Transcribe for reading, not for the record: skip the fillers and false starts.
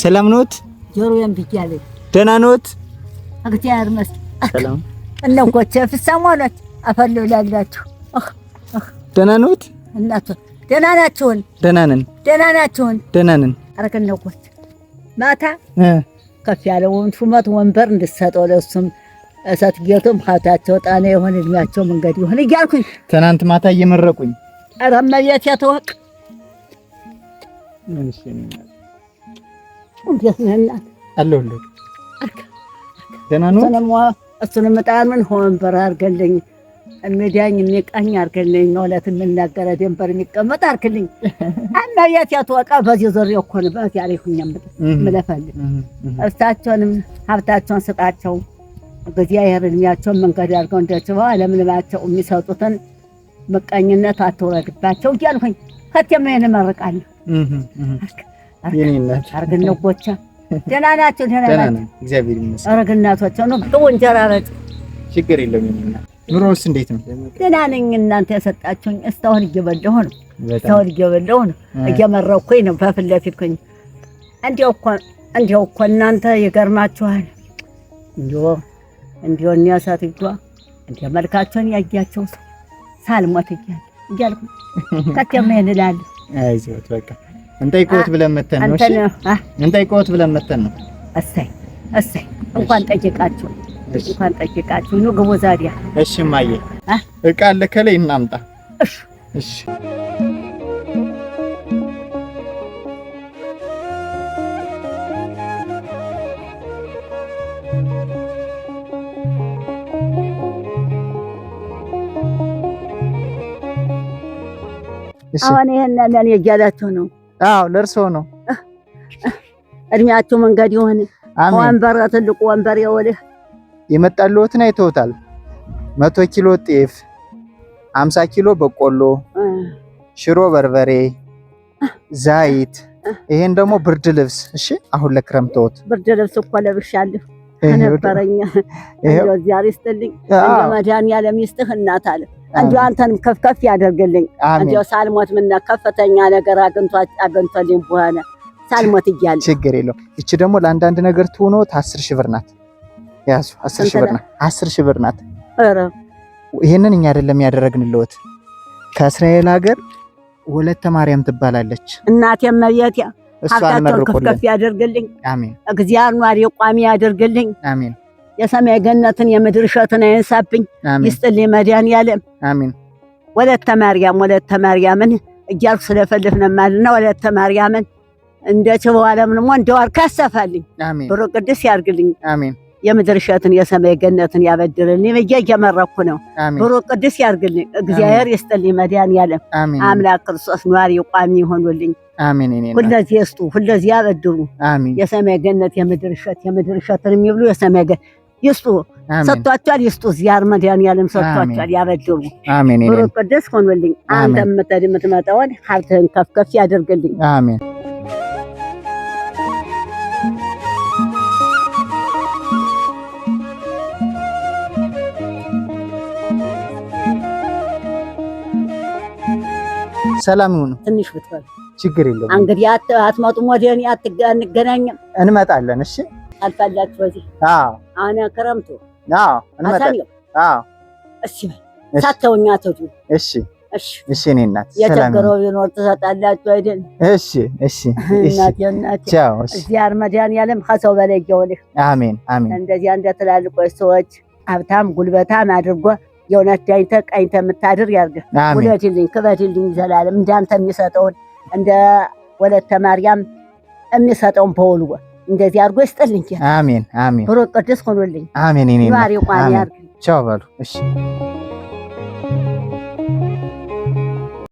ሰላም ኖት? ጆሮዬን ብቻለኝ። ደህና ኖት? እግዚአብሔር ይመስገን። ሰላም እነው ኮቸ ፍሳሞናት አፈሉ ላግላችሁ። ደህና ኖት? እናቱ ደህና ናችሁን? ደህና ነን። ደህና ናችሁን? ደህና ነን። አረከነው ኮቸ ማታ ከፍ ያለውን ሹመት ወንበር እንድትሰጠው ለሱም እሰት ጌቶም ሀብታቸው ጣና የሆነ እድሜያቸው መንገድ ይሆን እያልኩኝ ትናንት ማታ እየመረቁኝ። ኧረ እመቤቴ ተወቅ እሺ እንዴት ነህ እናት? አለሁልህ። ደህና ነው? እሱንም ጣምን ወንበር አድርገልኝ እሚዳኝ የሚቃኝ አድርገልኝ ነው ለት የምናገረ ደንበር የሚቀመጥ አድርግልኝ። እመቤቴ ተወቅ በዚህ ዞሬ እኮ ነው በዚህ ያለሁኝም ምለፈልግ እሳቸውንም ሀብታቸውን ስጣቸው እግዚአብሔር እድሜያቸውን መንገድ አድርገው እንደችበው ለምልማቸው የሚሰጡትን ምቀኝነት አትውረድባቸው እያልኩኝ ከተማዬን እመርቃለሁ። የኔነት አርግነው ጎቻ ደህና ናቸው? ደህና ናቸው እግዚአብሔር ይመስገን። አርግናቶቸው ነው ጥሩ እንጀራ ረጭ ችግር የለውም። የኔነት ኑሮስ እንዴት ነው? ደህና ነኝ። እናንተ የሰጣችሁኝ እስካሁን እየበላሁ ነው። እስካሁን እየበላሁ ነው። እየመረኩኝ ነው በፊት ለፊትኩኝ። እንዲያው እኮ እናንተ ይገርማችኋል። እንዲያው እኛ ሳትጓ እንዲያ መልካቸውን ያያቸው ሳልሞት እያልኩ ከተማዬን እላለሁ። አይዞት በቃ እንጠይቆት ብለን መተን ነው። እሺ እንጠይቆት ብለን መተን ነው። እሰይ እንኳን ጠይቃችሁ ነው ግቡ ዛዲያ። እሺ ማየ እቃ አለ ከላይ እናምጣ። እሺ አሁን ይሄን ለኔ እያላችሁ ነው? አዎ ለርሶ ነው። እድሜያችሁ መንገድ ይሆን። ወንበር ትልቁ ወንበር ይወልህ የመጣልዎትን አይተውታል። 100 ኪሎ ጤፍ፣ 50 ኪሎ በቆሎ፣ ሽሮ በርበሬ፣ ዘይት፣ ይሄን ደግሞ ብርድ ልብስ። እሺ አሁን ለክረምቶት ብርድ ልብስ እኮ ለብሻለሁ ነበረኛ። እንደው ዛሬ ስትልኝ እንደ መድኃኒዓለም ይስጥህ እናት አለ። እንደው አንተንም ከፍ ያደርግልኝ። እንደው ሳልሞት ምን ከፍተኛ ነገር አግኝቶልኝ በኋላ ሳልሞት እያለ ችግር የለው። እቺ ደግሞ ለአንዳንድ ነገር ትሆኖ 10 ሺህ ብር ናት። ያዙ 10 ሺህ ብር ናት። 10 ሺህ ብር ናት። ኧረ ይሄንን እኛ አይደለም ያደረግንልዎት። ከእስራኤል ሀገር ወለተ ማርያም ትባላለች እናቴ መቤቴ። ሀብታቸውን ከፍ ያደርግልኝ። አሜን። እግዚአብሔር ኗሪ ቋሚ ያደርግልኝ። አሜን። የሰማይ ገነትን የምድር እሸትን አይንሳብኝ ይስጥልኝ መድኃኒዓለም። አሜን። ወለተ ማርያምን እያልኩ ስለፈልፍነ ማልና ወለተ ማርያምን እንደ ችበው ዓለምንም እንደው አርካሰፋልኝ። አሜን። ብሩ ቅዱስ ያርግልኝ። አሜን። የምድር እሸትን የሰማይ ገነትን ያበድርልኝ። እየመረኩ ነው። ብሩ ቅዱስ ያርግልኝ። እግዚአብሔር ይስጥልኝ መድኃኒዓለም። አምላክ ክርስቶስ ኗሪ ቋሚ ይሆኑልኝ። አሜን። ሁለዚህ ይስጡ፣ ሁለዚህ ያበድሩ። አሜን። የሰማይ ገነት የምድር እሸትን የሚብሉ የሰማይ ገነት ይስጡ። ሰጥቷቸዋል፣ ይስጡ። ዚያር መድኃኒዓለም ሰጥቷቸዋል፣ ያበድሩ። አሜን። ብሩ ቅዱስ ሆኑልኝ። አንተ የምትመጣውን ሀብትህን ከፍ ያደርግልኝ። አሜን። ሰላም ይሁን። ትንሽ ብትበል ችግር የለውም። እንግዲህ አትመጡም ወደ እኔ አንገናኝም? እንመጣለን። እሺ አልፋላችሁ በዚህ አሁን ክረምቱ እንመጣለን። እሺ ሳተውኛ ተቱ። እሺ እኔ እናት የቸገረው ቢኖር ትሰጣላችሁ አይደል? እሺ እናቴ ቻው። እግዚአብሔር መድኃኒዓለም ከሰው በላይ ይሁንልህ። አሜን። እንደዚያ እንደ ትላልቆች ሰዎች ሀብታም ጉልበታም አድርጎ የእውነት ዳይተ ቀኝተ የምታድር ያርግህ። ውለድልኝ ክበድልኝ ዘላለም እንዳንተ የሚሰጠውን እንደ ወለተ ማርያም የሚሰጠውን በውሉ እንደዚህ አድርጎ ይስጥልኝ። አሜን። ብሩክ ቅዱስ ሆኖልኝ። አሜን። ዛሬ ቋሚ ያርግ። ቻው በሉ። እሺ